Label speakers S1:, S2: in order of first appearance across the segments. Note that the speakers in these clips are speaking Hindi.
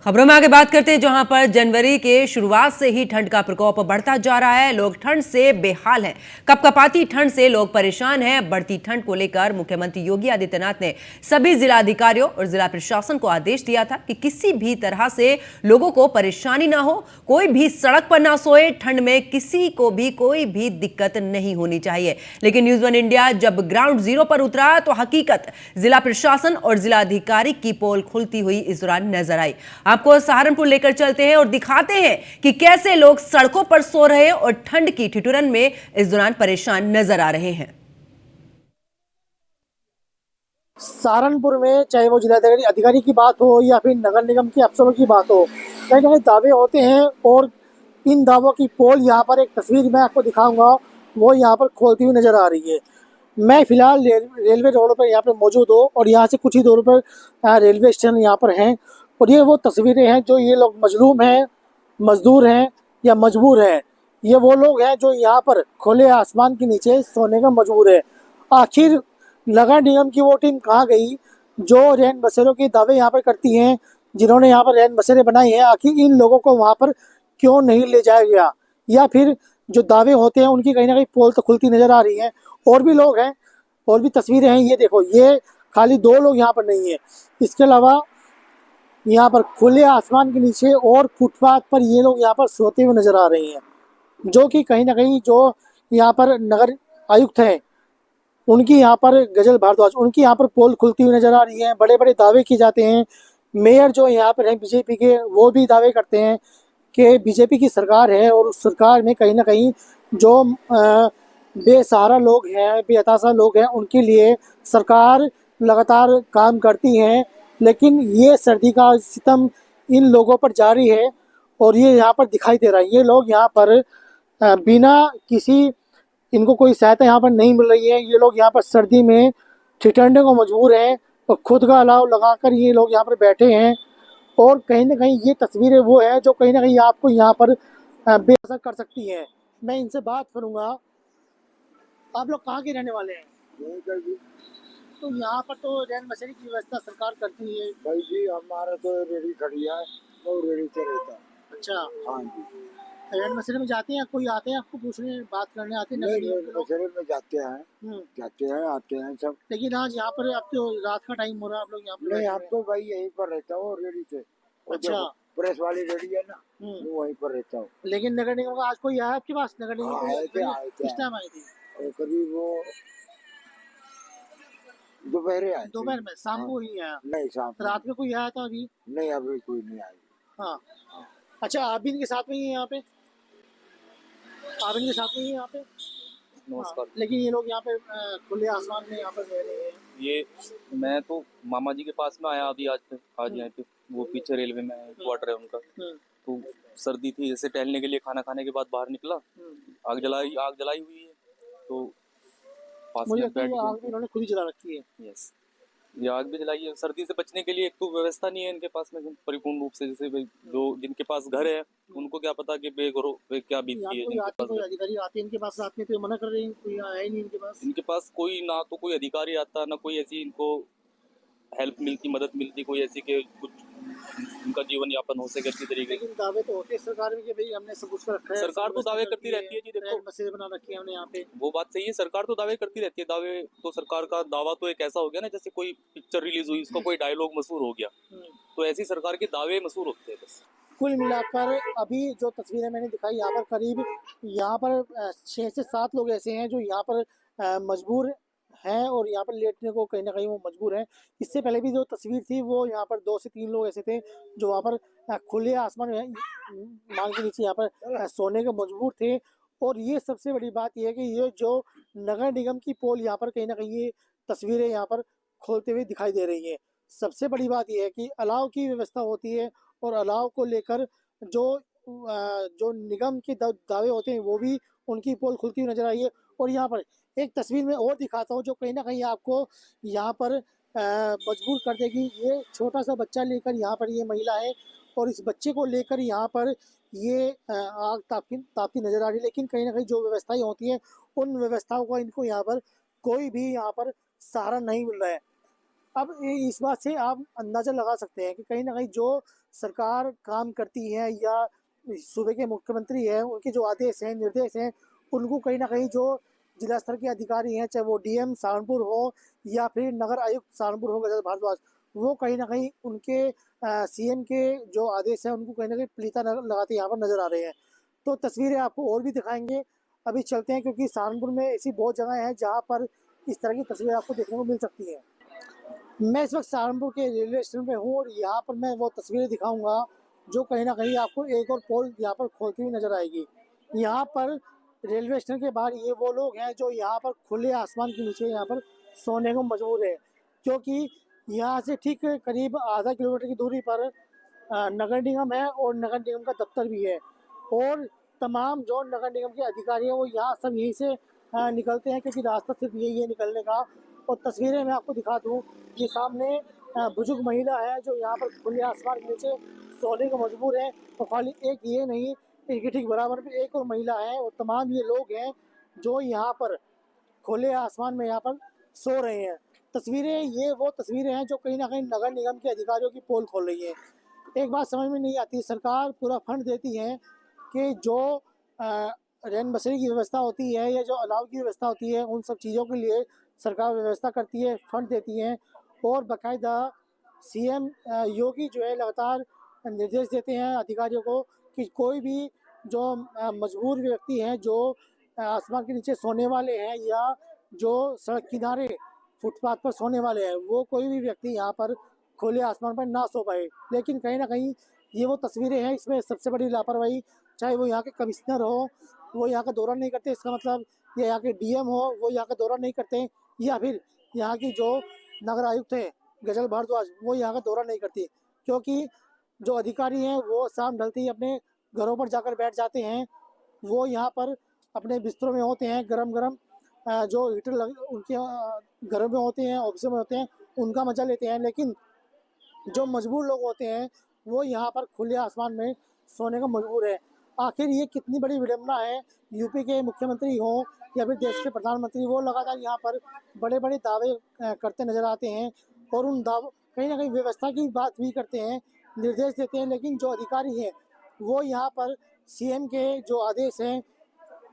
S1: खबरों में आगे बात करते हैं, जहां पर जनवरी के शुरुआत से ही ठंड का प्रकोप बढ़ता जा रहा है। लोग ठंड से बेहाल हैं। कपकपाती ठंड से लोग परेशान हैं। बढ़ती ठंड को लेकर मुख्यमंत्री योगी आदित्यनाथ ने सभी जिलाधिकारियों और जिला प्रशासन को आदेश दिया था कि किसी भी तरह से लोगों को परेशानी ना हो, कोई भी सड़क पर ना सोए। ठंड में किसी को भी कोई भी दिक्कत नहीं होनी चाहिए। लेकिन न्यूज़ वन इंडिया जब ग्राउंड जीरो पर उतरा तो हकीकत जिला प्रशासन और जिलाधिकारी की पोल खुलती हुई इस दौरान नजर आई। आपको सहारनपुर लेकर चलते हैं और दिखाते हैं कि कैसे लोग सड़कों पर सो रहे हैं और ठंड की ठिठुरन में इस दौरान परेशान नजर आ रहे हैं।
S2: सहारनपुर में चाहे वो जिलाधिकारी अधिकारी की बात हो या फिर नगर निगम के अफसरों की बात हो, कहीं ना कहीं दावे होते हैं और इन दावों की पोल यहाँ पर एक तस्वीर मैं आपको दिखाऊंगा, वो यहाँ पर खोलती हुई नजर आ रही है। मैं फिलहाल रेलवे रोड पर यहाँ पर मौजूद हूँ और यहाँ से कुछ ही दूर पर रेलवे स्टेशन यहाँ पर हैं और ये वो तस्वीरें हैं जो ये लोग मजलूम हैं, मजदूर हैं या मजबूर हैं। ये वो लोग हैं जो यहाँ पर खुले आसमान के नीचे सोने का मजबूर है। आखिर नगर निगम की वो टीम कहाँ गई जो रैन बसेरों के दावे यहाँ पर करती हैं, जिन्होंने यहाँ पर रैन बसेरे बनाई हैं? आखिर इन लोगों को वहाँ पर क्यों नहीं ले जाया गया? या फिर जो दावे होते हैं उनकी कहीं ना कहीं पोल तो खुलती नजर आ रही है। और भी लोग हैं, और भी तस्वीरें हैं। ये देखो, ये खाली दो लोग यहाँ पर नहीं है, इसके अलावा यहाँ पर खुले आसमान के नीचे और फुटपाथ पर ये लोग यहाँ पर सोते हुए नजर आ रहे हैं, जो कि कहीं ना कहीं जो यहाँ पर नगर आयुक्त हैं उनकी यहाँ पर गजल भारद्वाज, उनकी यहाँ पर पोल खुलती हुई नजर आ रही है। बड़े बड़े दावे किए जाते हैं। मेयर जो यहाँ पर हैं बीजेपी के, वो भी दावे करते हैं कि बीजेपी की सरकार है और उस सरकार में कहीं ना कहीं जो बेसहारा लोग हैं, बेहताशा लोग हैं, उनके लिए सरकार लगातार काम करती हैं। लेकिन ये सर्दी का सितम इन लोगों पर जारी है और ये यहाँ पर दिखाई दे रहा है। ये लोग यहाँ पर बिना किसी, इनको कोई सहायता यहाँ पर नहीं मिल रही है। ये लोग यहाँ पर सर्दी में ठिठुरने को मजबूर हैं और खुद का अलाव लगाकर ये लोग यहाँ पर बैठे हैं। और कहीं ना कहीं ये तस्वीरें वो हैं जो कहीं ना कहीं आपको यहाँ पर बेअसर कर सकती हैं। मैं इनसे बात करूँगा। आप लोग कहाँ के रहने वाले हैं? तो यहाँ पर तो रैन बसेरे की व्यवस्था सरकार करती है।
S3: भाई जी, हमारा तो रेडी खड़ी है, तो रेडी से रहता है।
S2: अच्छा,
S3: हाँ जी।
S2: रैन बसेरे में जाते हैं? कोई आते हैं आपको पूछने, बात करने आते हैं?
S3: नहीं, रेड बसेरे में जाते हैं, आते हैं सब।
S2: लेकिन आज यहाँ पर अब तो रात का टाइम हो रहा है, आप लोग यहाँ पर
S3: नहीं, हम तो भाई यहीं पर रहता हूँ रेडी से।
S2: अच्छा,
S3: प्रेस वाली रेडी है ना, वो वहीं पर रहता हूँ।
S2: लेकिन नगर निगम का आज कोई आया आपके पास? नगर निगम
S3: आए थे
S2: किस टाइम आए थे?
S3: करीब वो दोपहर आए।
S2: दोपहर में? शाम को ही आया?
S3: नहीं, शाम
S2: रात में कोई आया था अभी?
S3: नहीं, अभी कोई नहीं आया।
S2: हाँ, अच्छा, आप भी इनके साथ में ही हैं यहाँ पे? आप इनके साथ में ही हैं यहाँ पे?
S4: नमस्कार।
S2: लेकिन ये लोग यहाँ पे खुले आसमान में यहाँ पर रह रहे हैं।
S4: ये मैं तो मामा जी के पास में आया अभी आज यहाँ पे, वो पीछे रेलवे में क्वार्टर है उनका। तो सर्दी थी, जैसे टहलने के लिए खाना खाने के बाद बाहर निकला, आग जलाई हुई है, तो पास में बैठ के
S2: आग भी इन्होंने खुद ही जला रखी है।
S4: यस, ये आग भी जलाई है सर्दी से बचने के लिए। एक तो व्यवस्था नहीं है इनके पास में परिपूर्ण रूप से। जैसे जो जिनके पास घर है उनको क्या पता कि बेघरों पे क्या बीतती है।
S2: कोई अधिकारी आते हैं इनके पास, रात में तो मना कर रहे हैं, कोई आया ही नहीं इनके पास।
S4: इनके पास कोई ना तो कोई अधिकारी आता, ना कोई ऐसी इनको हेल्प मिलती, मदद मिलती, कोई ऐसी कि कुछ उनका जीवन यापन हो सके अच्छी तरीके।
S2: लेकिन दावे तो होते हैं सरकार में कि भाई हमने सब कुछ रखा है।
S4: सरकार तो दावे करती रहती है जी, देखो
S2: बसेरे बना रखी है हमने यहाँ पे।
S4: वो बात सही है, सरकार तो दावे करती रहती है। दावे तो सरकार का दावा तो एक ऐसा हो गया ना, जैसे कोई पिक्चर रिलीज हुई, उसका कोई डायलॉग मशहूर हो गया, तो ऐसी सरकार के दावे मशहूर होते हैं बस।
S2: कुल मिलाकर अभी जो तस्वीरें मैंने दिखाई, यहाँ पर करीब यहाँ पर 6 से 7 लोग ऐसे हैं जो यहाँ पर मजबूर हैं और यहाँ पर लेटने को कहीं ना कहीं वो मजबूर हैं। इससे पहले भी जो तस्वीर थी वो यहाँ पर 2 से 3 लोग ऐसे थे जो वहाँ पर खुले आसमान में मान के नीचे यहाँ पर सोने के मजबूर थे। और ये सबसे बड़ी बात यह है कि ये जो नगर निगम की पोल यहाँ पर कहीं ना कहीं ये तस्वीरें यहाँ पर खोलते हुए दिखाई दे रही हैं। सबसे बड़ी बात यह है कि अलाव की व्यवस्था होती है और अलाव को लेकर जो निगम के दावे होते हैं वो भी उनकी पोल खुलती हुई नजर आई है। और यहाँ पर एक तस्वीर में और दिखाता हूँ जो कहीं ना कहीं आपको यहाँ पर मजबूर कर देगी। ये छोटा सा बच्चा लेकर यहाँ पर ये महिला है और इस बच्चे को लेकर यहाँ पर ये आग तापती नजर आ रही है। लेकिन कहीं ना कहीं जो व्यवस्थाएं होती हैं उन व्यवस्थाओं का इनको यहाँ पर कोई भी यहाँ पर सहारा नहीं मिल रहा है। अब इस बात से आप अंदाज़ा लगा सकते हैं कि कहीं ना कहीं जो सरकार काम करती है या सूबे के मुख्यमंत्री हैं, उनके जो आदेश हैं, निर्देश हैं, उनको कहीं ना कहीं जो जिला स्तर के अधिकारी हैं, चाहे वो डीएम सहारनपुर हो या फिर नगर आयुक्त सहारनपुर हो गजल भारद्वाज, वो कहीं ना कहीं उनके सीएम के जो आदेश हैं उनको कहीं ना कहीं पलीता लगाते यहाँ पर नजर आ रहे हैं। तो तस्वीरें आपको और भी दिखाएंगे, अभी चलते हैं क्योंकि सहारनपुर में ऐसी बहुत जगह हैं जहाँ पर इस तरह की तस्वीरें आपको देखने को मिल सकती हैं। मैं इस वक्त सहारनपुर के रेलवे स्टेशन पे हूँ और यहाँ पर मैं वो तस्वीरें दिखाऊंगा जो कहीं ना कहीं आपको एक और पोल यहाँ पर खोलती हुई नजर आएगी। यहाँ पर रेलवे स्टेशन के बाहर ये वो लोग हैं जो यहाँ पर खुले आसमान के नीचे यहाँ पर सोने को मजबूर है, क्योंकि यहाँ से ठीक करीब आधा किलोमीटर की दूरी पर नगर निगम है और नगर निगम का दफ्तर भी है, और तमाम जो नगर निगम के अधिकारी हैं वो यहाँ सब यहीं से निकलते हैं, क्योंकि रास्ता सिर्फ यही है निकलने का। और तस्वीरें मैं आपको दिखा दूँ, ये सामने बुजुर्ग महिला है जो यहाँ पर खुले आसमान के नीचे सोने को मजबूर है, और खाली एक ये नहीं, इनके ठीक बराबर में एक और महिला है, और तमाम ये लोग हैं जो यहाँ पर खुले आसमान में यहाँ पर सो रहे हैं। तस्वीरें ये वो तस्वीरें हैं जो कहीं ना कहीं नगर निगम के अधिकारियों की पोल खोल रही है। एक बात समझ में नहीं आती, सरकार पूरा फंड देती है कि जो रैन बसेरी की व्यवस्था होती है या जो अलाव की व्यवस्था होती है, उन सब चीज़ों के लिए सरकार व्यवस्था करती है, फंड देती है, और बाकायदा सीएम योगी जो है लगातार निर्देश देते हैं अधिकारियों को कि कोई भी जो मजबूर व्यक्ति हैं, जो आसमान के नीचे सोने वाले हैं या जो सड़क किनारे फुटपाथ पर सोने वाले हैं, वो कोई भी व्यक्ति यहाँ पर खुले आसमान पर ना सो पाए। लेकिन कहीं ना कहीं ये वो तस्वीरें हैं, इसमें सबसे बड़ी लापरवाही, चाहे वो यहाँ के कमिश्नर हो, वो यहाँ का दौरा नहीं करते, इसका मतलब या यहाँ के डीएम हो, वो यहाँ का दौरा नहीं करते, या फिर यहाँ की जो नगर आयुक्त है गजल भारद्वाज, वो यहाँ का दौरा नहीं करती, क्योंकि जो अधिकारी हैं वो शाम ढलते ही अपने घरों पर जाकर बैठ जाते हैं। वो यहाँ पर अपने बिस्तरों में होते हैं, गरम गरम जो हीटर उनके घरों में होते हैं, ऑफिसों में होते हैं, उनका मजा लेते हैं। लेकिन जो मजबूर लोग होते हैं वो यहाँ पर खुले आसमान में सोने को मजबूर है। आखिर ये कितनी बड़ी विडम्बना है, यूपी के मुख्यमंत्री हों या फिर देश के प्रधानमंत्री, वो लगातार यहाँ पर बड़े बड़े दावे करते नजर आते हैं, और उन दावों कहीं ना कहीं व्यवस्था की बात भी करते हैं, निर्देश देते हैं, लेकिन जो अधिकारी हैं वो यहाँ पर सीएम के जो आदेश हैं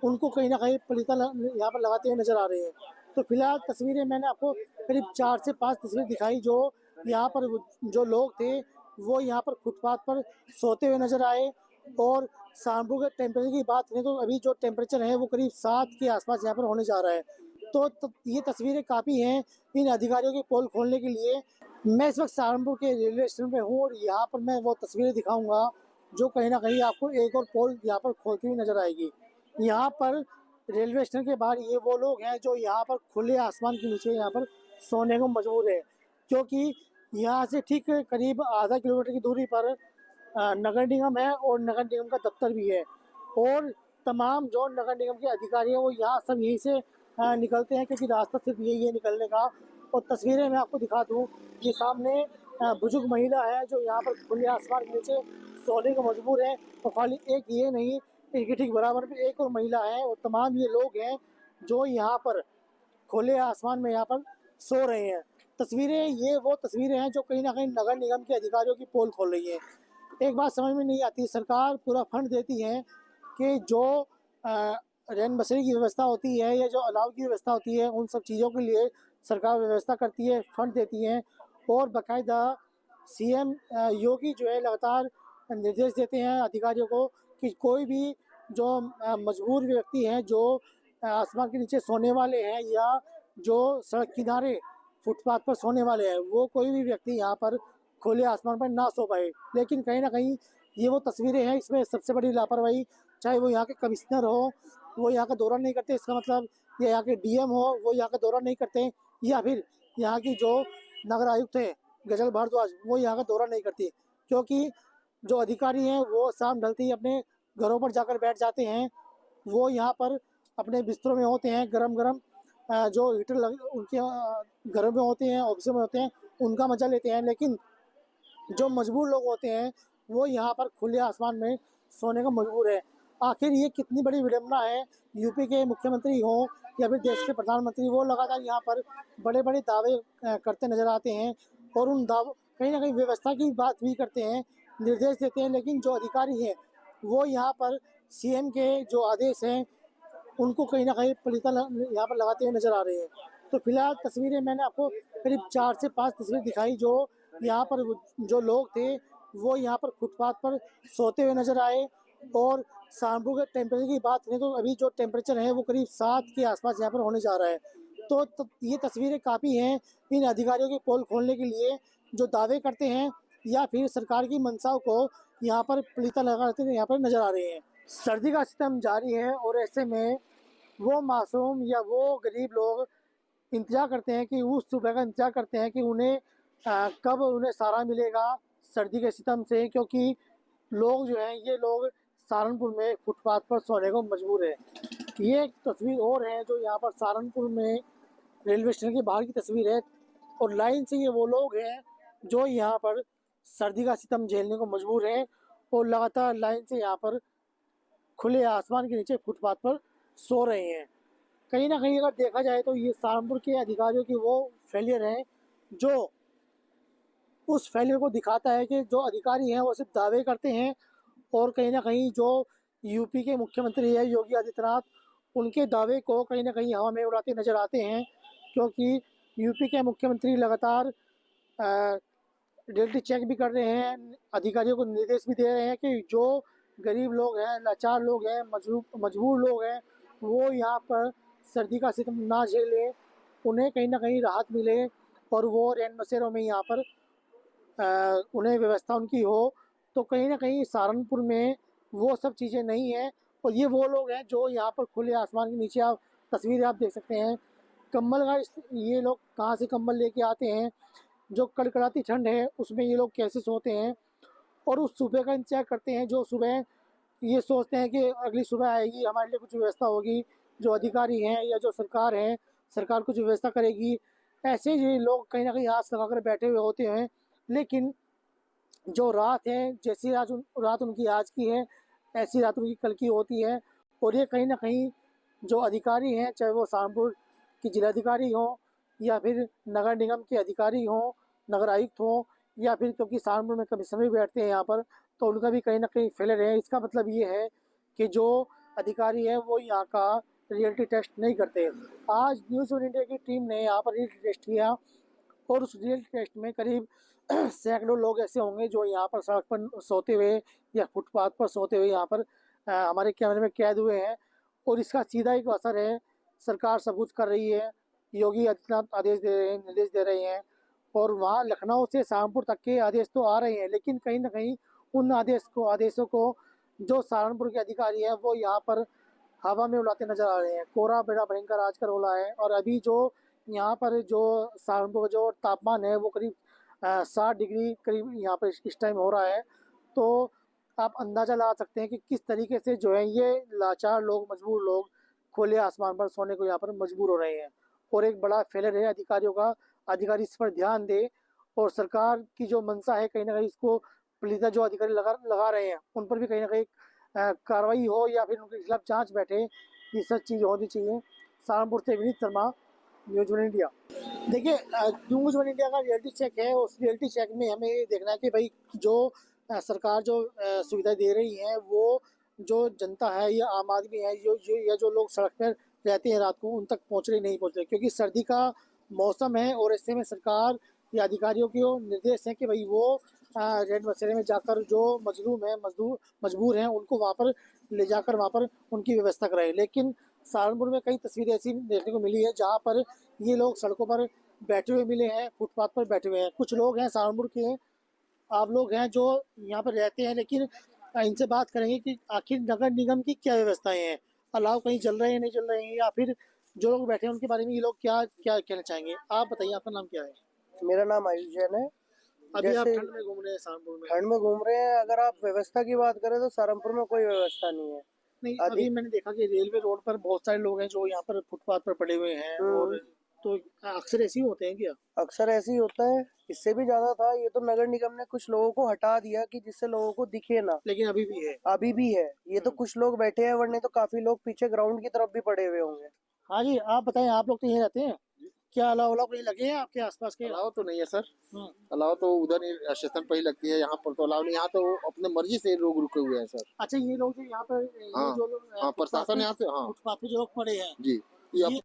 S2: उनको कहीं ना कहीं पलीता यहाँ पर लगाते हुए नजर आ रहे हैं। तो फिलहाल तस्वीरें मैंने आपको करीब 4 से 5 तस्वीरें दिखाई, जो यहाँ पर जो लोग थे वो यहाँ पर फुटपाथ पर सोते हुए नजर आए। और सहारनपुर के टेम्परेचर की बात करें तो अभी जो टेम्परेचर है वो करीब 7 के आसपास यहाँ पर होने जा रहा है। तो ये तस्वीरें काफ़ी हैं इन अधिकारियों की पोल खोलने के लिए। मैं इस वक्त सहारनपुर के रेलवे स्टेशन पे हूँ और यहाँ पर मैं वो तस्वीरें दिखाऊंगा जो कहीं ना कहीं आपको एक और पोल यहाँ पर खोलती हुई नजर आएगी। यहाँ पर रेलवे स्टेशन के बाहर ये वो लोग हैं जो यहाँ पर खुले आसमान के नीचे यहाँ पर सोने को मजबूर है, क्योंकि यहाँ से ठीक करीब आधा किलोमीटर की दूरी पर नगर निगम है और नगर निगम का दफ्तर भी है, और तमाम जो नगर निगम के अधिकारी हैं वो यहाँ सब यहीं से निकलते हैं, क्योंकि रास्ता सिर्फ यही है निकलने का। और तस्वीरें मैं आपको दिखा दूँ, ये सामने बुजुर्ग महिला है जो यहाँ पर खुले आसमान के नीचे सोने को मजबूर है, और खाली एक ये नहीं, इनके ठीक बराबर में एक और महिला है, और तमाम ये लोग हैं जो यहाँ पर खुले आसमान में यहाँ पर सो रहे हैं। तस्वीरें ये वो तस्वीरें हैं जो कहीं ना कहीं नगर निगम के अधिकारियों की पोल खोल रही है। एक बात समझ में नहीं आती, सरकार पूरा फंड देती है कि जो रैन बसेरी की व्यवस्था होती है या जो अलाव की व्यवस्था होती है, उन सब चीज़ों के लिए सरकार व्यवस्था करती है, फंड देती है, और बाकायदा सीएम योगी जो है लगातार निर्देश देते हैं अधिकारियों को कि कोई भी जो मजबूर व्यक्ति हैं, जो आसमान के नीचे सोने वाले हैं या जो सड़क किनारे फुटपाथ पर सोने वाले हैं, वो कोई भी व्यक्ति यहाँ पर खुले आसमान पर ना सो पाए। लेकिन कहीं ना कहीं ये वो तस्वीरें हैं, इसमें सबसे बड़ी लापरवाही, चाहे वो यहाँ के कमिश्नर हो, वो यहाँ का दौरा नहीं करते, इसका मतलब या यहाँ के डीएम हो, वो यहाँ का दौरा नहीं करते, या फिर यहाँ की जो नगर आयुक्त है गजल भारद्वाज, वो यहाँ का दौरा नहीं करती, क्योंकि जो अधिकारी हैं वो शाम ढलते ही अपने घरों पर जाकर बैठ जाते हैं। वो यहाँ पर अपने बिस्तरों में होते हैं, गरम गरम जो हीटर उनके घरों में होते हैं, ऑफिसों में होते हैं, उनका मजा लेते हैं। लेकिन जो मजबूर लोग होते हैं वो यहाँ पर खुले आसमान में सोने को मजबूर है। आखिर ये कितनी बड़ी विडंबना है, यूपी के मुख्यमंत्री हों या फिर देश के प्रधानमंत्री, वो लगातार यहाँ पर बड़े बड़े दावे करते नजर आते हैं और उन दावों कहीं ना कहीं व्यवस्था की बात भी करते हैं, निर्देश देते हैं, लेकिन जो अधिकारी हैं वो यहाँ पर सीएम के जो आदेश हैं उनको कहीं ना कहीं पलीता यहाँ पर लगाते हुए नजर आ रहे हैं। तो फिलहाल तस्वीरें मैंने आपको करीब 4 से 5 तस्वीर दिखाई, जो यहाँ पर जो लोग थे वो यहाँ पर फुटपाथ पर सोते हुए नजर आए। और सहारनपुर के टेम्परेचर की बात करें तो अभी जो टेम्परेचर है वो करीब 7 के आसपास यहाँ पर होने जा रहा है। तो ये तस्वीरें काफ़ी हैं इन अधिकारियों के पोल खोलने के लिए, जो दावे करते हैं या फिर सरकार की मंशाओं को यहाँ पर पलीता लगाते हुए यहाँ पर नजर आ रहे हैं। सर्दी का सितम जारी है और ऐसे में वो मासूम या वो गरीब लोग इंतजार करते हैं कि उस सुबह का इंतजार करते हैं कि उन्हें कब उन्हें सहारा मिलेगा सर्दी के सितम से, क्योंकि लोग जो हैं ये लोग सहारनपुर में फुटपाथ पर सोने को मजबूर है। ये एक तस्वीर और है जो यहाँ पर सहारनपुर में रेलवे स्टेशन के बाहर की तस्वीर है और लाइन से ये वो लोग हैं जो यहाँ पर सर्दी का सितम झेलने को मजबूर हैं और लगातार लाइन से यहाँ पर खुले आसमान के नीचे फुटपाथ पर सो रहे हैं। कहीं ना कहीं अगर देखा जाए तो ये सहारनपुर के अधिकारियों की वो फेलियर है जो उस फेलियर को दिखाता है कि जो अधिकारी हैं वो सिर्फ दावे करते हैं और कहीं ना कहीं जो यूपी के मुख्यमंत्री है योगी आदित्यनाथ, उनके दावे को कहीं ना कहीं हवा में उड़ाते नजर आते हैं, क्योंकि यूपी के मुख्यमंत्री लगातार रियलिटी चेक भी कर रहे हैं, अधिकारियों को निर्देश भी दे रहे हैं कि जो गरीब लोग हैं, लाचार लोग हैं, मजबूर लोग हैं, वो यहाँ पर सर्दी का सितम ना झेलें, उन्हें कहीं ना कहीं राहत मिले और वो रैन बसेरों में यहाँ पर उन्हें व्यवस्था उनकी हो। तो कहीं ना कहीं सहारनपुर में वो सब चीज़ें नहीं हैं और ये वो लोग हैं जो यहाँ पर खुले आसमान के नीचे, आप तस्वीरें आप देख सकते हैं, कंबल का ये लोग कहाँ से कंबल लेके आते हैं, जो कड़कड़ाती ठंड है उसमें ये लोग कैसे सोते हैं और उस सुबह का इंतजार करते हैं, जो सुबह ये सोचते हैं कि अगली सुबह आएगी, हमारे लिए कुछ व्यवस्था होगी, जो अधिकारी हैं या जो सरकार है, सरकार कुछ व्यवस्था करेगी। ऐसे ही लोग कहीं ना कहीं आस लगाकर बैठे हुए होते हैं, लेकिन जो रात है, जैसी रात उनकी आज की है ऐसी रात उनकी कल की होती है। और ये कहीं ना कहीं जो अधिकारी हैं, चाहे वो सहारनपुर के जिलाधिकारी हों या फिर नगर निगम के अधिकारी हों, नगर आयुक्त हों, या फिर क्योंकि सहारनपुर में कभी समय बैठते हैं यहाँ पर, तो उनका भी कहीं ना कहीं फेलियर है। इसका मतलब ये है कि जो अधिकारी है वो यहाँ का रियलिटी टेस्ट नहीं करते। आज न्यूज़ 1 इंडिया की टीम ने यहाँ पर रियलिटी टेस्ट किया और उस रियलिटी टेस्ट में करीब सैकड़ों लोग ऐसे होंगे जो यहाँ पर सड़क पर सोते हुए या फुटपाथ पर सोते हुए यहाँ पर हमारे कैमरे में कैद हुए हैं। और इसका सीधा एक असर है, सरकार सब कुछ कर रही है, योगी आदित्यनाथ आदेश दे रहे हैं, निर्देश दे रहे हैं और वहाँ लखनऊ से सहारनपुर तक के आदेश तो आ रहे हैं, लेकिन कहीं ना कहीं उन आदेशों को जो सहारनपुर के अधिकारी हैं वो यहाँ पर हवा में उड़ाते नजर आ रहे हैं। कोहरा बड़ा भयंकर आज का रोला है और अभी जो यहाँ पर जो सहारनपुर का जो तापमान है वो करीब 60 डिग्री करीब यहाँ पर इस टाइम हो रहा है। तो आप अंदाज़ा लगा सकते हैं कि किस तरीके से जो है ये लाचार लोग, मजबूर लोग खुले आसमान पर सोने को यहाँ पर मजबूर हो रहे हैं। और एक बड़ा फेलियर है अधिकारियों का, अधिकारी इस पर ध्यान दे और सरकार की जो मंशा है कहीं ना कहीं इसको पलीता जो अधिकारी लगा रहे हैं उन पर भी कहीं ना कहीं कार्रवाई हो या फिर उनके खिलाफ जांच बैठे, ये सब चीज़ होनी चाहिए। सहारनपुर से विनीत शर्मा, न्यूज़ 1 इंडिया। देखिए, न्यूज़ 1 इंडिया का रियलिटी चेक है, उस रियलिटी चेक में हमें ये देखना है कि भाई जो सरकार जो सुविधा दे रही है वो जो जनता है या आम आदमी है जो लोग सड़क पर रहते हैं रात को, उन तक पहुँच रहे नहीं पहुँच रहे, क्योंकि सर्दी का मौसम है और ऐसे में सरकार या अधिकारियों के निर्देश है कि भाई वो रेड बसेरे में जाकर जो मजलूम है, मजबूर हैं, उनको वहाँ पर ले जाकर वहाँ पर उनकी व्यवस्था कराए। लेकिन सहारनपुर में कई तस्वीरें ऐसी देखने को मिली है जहाँ पर ये लोग सड़कों पर बैठे हुए मिले हैं, फुटपाथ पर बैठे हुए हैं। कुछ लोग हैं सहारनपुर के आप लोग हैं जो यहाँ पर रहते हैं, लेकिन इनसे बात करेंगे कि आखिर नगर निगम की क्या व्यवस्थाएं हैं, अलाव कहीं चल रहे हैं नहीं चल रहे हैं, या फिर जो लोग बैठे हैं उनके बारे में ये लोग क्या क्या कहना चाहेंगे। आप बताइए, आपका नाम क्या है?
S3: मेरा नाम आयुष जैन है।
S2: अभी आप ठंड में घूम रहे हैं सहारनपुर में?
S3: ठंड में घूम रहे हैं। अगर आप व्यवस्था की बात करें तो सहारनपुर में कोई व्यवस्था नहीं है।
S2: नहीं, अभी मैंने देखा कि रेलवे रोड पर बहुत सारे लोग हैं जो यहाँ पर फुटपाथ पर पड़े हुए हैं और तो अक्सर ऐसे ही होते हैं क्या?
S5: अक्सर ऐसे ही होता है, इससे भी ज्यादा था। ये तो नगर निगम ने कुछ लोगों को हटा दिया कि जिससे लोगों को दिखे ना,
S2: लेकिन अभी भी है।
S5: अभी भी है। ये तो कुछ लोग बैठे हैं, वरने तो काफी लोग पीछे ग्राउंड की तरफ भी पड़े हुए होंगे।
S2: हाँ जी, आप बताएं, आप लोग तो यहीं रहते हैं, क्या अलाव उलाव कहीं लगे हैं आपके आसपास के?
S3: अलाव तो नहीं है सर, अलाव तो उधर ही स्टेशन पर ही लगती है, यहाँ पर तो अलाव नहीं। यहाँ तो अपने मर्जी से लोग रुके हुए हैं सर।
S2: अच्छा, ये लोग जो यहाँ पर
S3: हाँ,
S2: जो लोग
S3: हाँ, प्रशासन यहाँ से, हाँ
S2: फुटपाथ पे जो लोग पड़े हैं,
S3: जी, ये